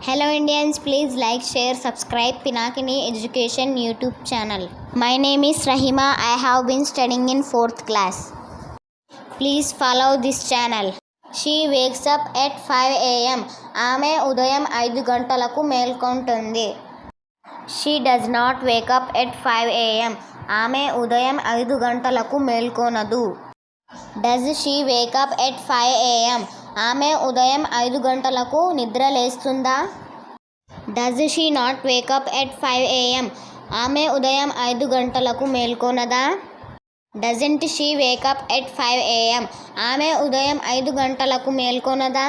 Hello Indians, please like, share, subscribe Pinakini Education YouTube channel. My name is Rahima. I have been studying in 4th class. Please follow this channel. She wakes up at 5 a.m. ఆమె ఉదయం 5 గంటలకు మేల్కొంటుంది. She does not wake up at 5 a.m. ఆమె ఉదయం 5 గంటలకు మేల్కొనదు. Does she wake up at 5 a.m. ఆమె ఉదయం 5 గంటలకు నిద్ర లేస్తుందా? Does she not wake up at 5 a.m. ఆమె ఉదయం 5 గంటలకు మేల్కొనదా? Doesn't she wake up at 5 a.m. ఆమె ఉదయం 5 గంటలకు మేల్కొనదా?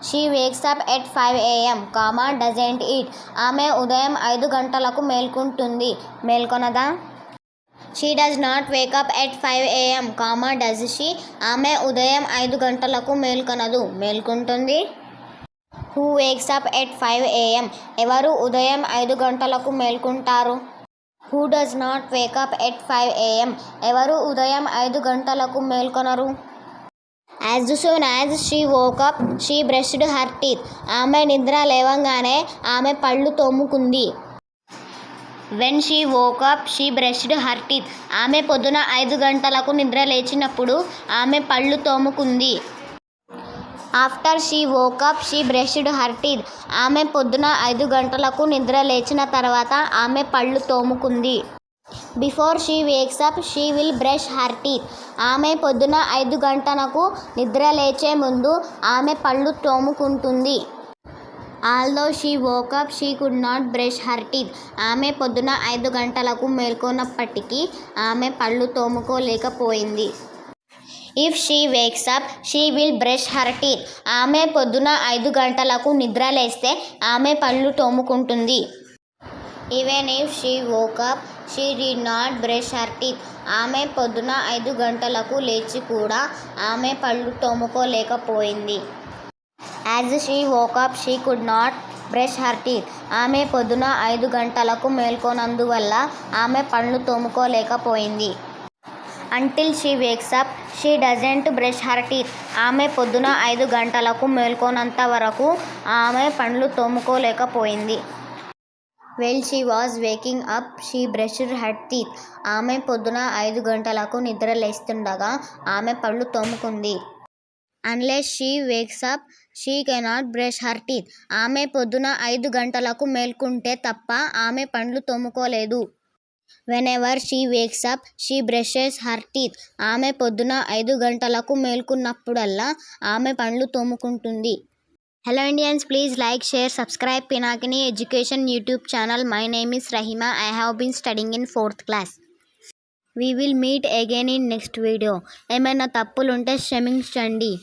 She wakes up at 5 a.m. doesn't eat. ఆమె ఉదయం 5 గంటలకు మేల్కొనదా? She does not wake up at 5 a.m. does she? ఆమె ఉదయం 5 గంటలకు మేల్కొంటుంది. Who wakes up at 5 a.m. ఎవరు ఉదయం 5 గంటలకు మేల్కొంటారు? Who does not wake up at 5 a.m. ఎవరు ఉదయం 5 గంటలకు మేల్కొనరు? As soon as she woke up, she brushed her teeth. ఆమె నిద్ర లేవగానే ఆమె పళ్ళు తోముకుంది. When she woke up, she brushed her teeth. ఆమె పొద్దున 5 గంటలకు నిద్ర లేచినప్పుడు ఆమె పళ్ళు తోముకుంది. After she woke up, she brushed her teeth. ఆమె పొద్దున 5 గంటలకు నిద్ర లేచిన తర్వాత ఆమె పళ్ళు తోముకుంది. Before she wakes up, she will brush her teeth. ఆమె పొద్దున 5 గంటలకు నిద్ర లేచే ముందు ఆమె పళ్ళు తోముకుంటుంది. Although she woke up, she could not brush her teeth. ఆమె పొద్దున 5 గంటలకు మేల్కొన్నప్పటికీ ఆమె పళ్ళు తోముకోలేకపోయింది. If she wakes up, she will brush her teeth. ఆమె పొద్దున 5 గంటలకు నిద్ర లేస్తే ఆమె పళ్ళు తోముకుంటుంది. Even if she woke up, she did not brush her teeth. ఆమె పొద్దున 5 గంటలకు లేచి కూడా ఆమె పళ్ళు తోముకోలేకపోయింది. As she woke up, she could not brush her teeth. ఆమె పొద్దున 5 గంటలకు మేల్కొన్నందువల్ల ఆమె పళ్ళు తోముకోలేకపోయింది. Until she wakes up, she doesn't brush her teeth. ఆమె పొద్దున 5 గంటలకు మేల్కొన్నంత వరకు ఆమె పళ్ళు తోముకోలేకపోయింది. While she was waking up, she brushed her teeth. ఆమె పొద్దున 5 గంటలకు నిద్ర లేస్తుండగా ఆమె పళ్ళు తోముకుంది. Unless she wakes up, she cannot brush her teeth. ఆమె పొద్దున 5 గంటలకు మేల్కొంటే తప్ప ఆమె పళ్ళు తోముకోలేదు. Whenever she wakes up, she brushes her teeth. ఆమె పొద్దున 5 గంటలకు మేల్కొన్నప్పుడల్లా ఆమె పళ్ళు తోముకుంటుంది. Hello Indians, please like, share, subscribe Pinakini Education YouTube channel. My name is Rahima. I have been studying in 4th class. We will meet again in next video. ఏమైనా తప్పులుంటే క్షమించండి.